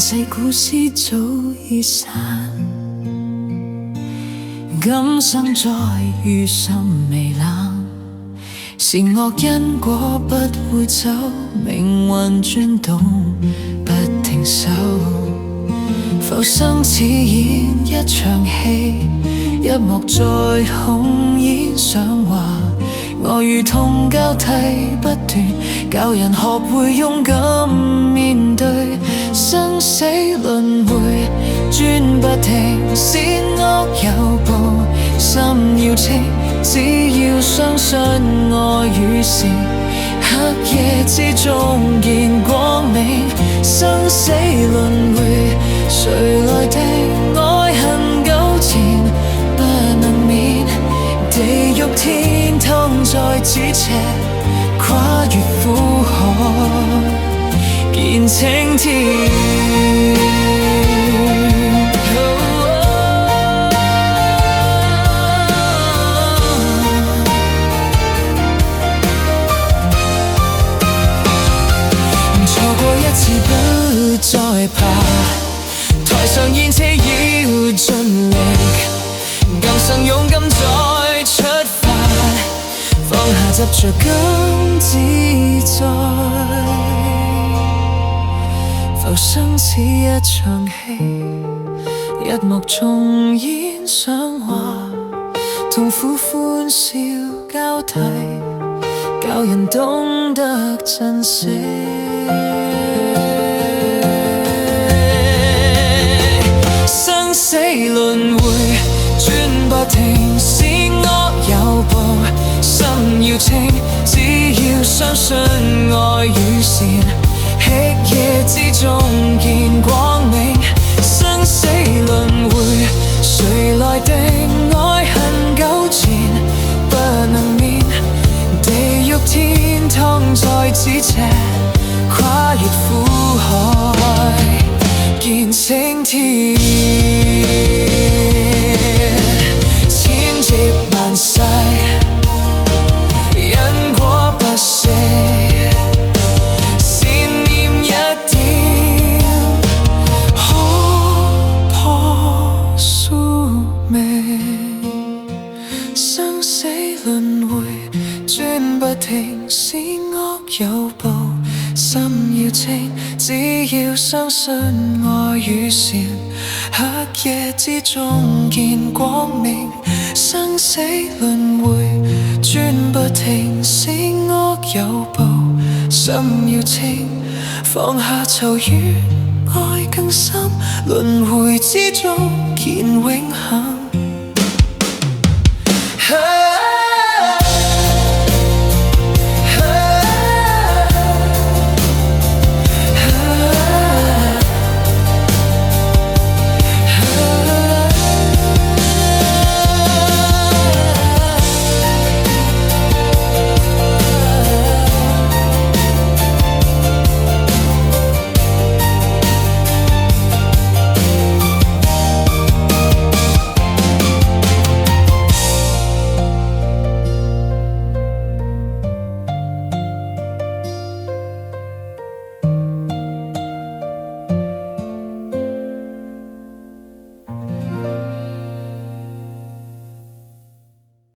世故事早已散，今生再遇心微冷，善惡因果不會走，命運轉動不停手，浮生似演一場戲，一幕再重演上畫，愛與痛交替不斷，教人學會勇敢面對生死輪迴，轉不停，善惡有報，心要清，只要相信愛與善，黑夜之中見光明，生死輪迴，誰來定愛恨糾纏不能免，地獄天堂在咫尺，跨越苦海見青天。錯過一次不再怕，台上演戲要盡力，更想勇敢再出發，放下執着更自在，浮生似一場戲，一幕重演上畫，痛苦歡笑交替，教人懂得珍惜。生死輪迴轉不停，善惡有報，心要清，只要相信愛與善，黑夜之中見光明，生死輪迴，誰來定愛恨糾纏不能免，地獄天堂在咫尺，跨越苦海見青天，千劫萬世因果不息，善念一點可破宿命，生死輪迴轉不停，善惡有報，心要清，只要相信愛與善，黑夜之中見光明，生死輪迴轉不停，善惡有報，心要清，放下仇怨，愛更深，輪迴之中見永恆。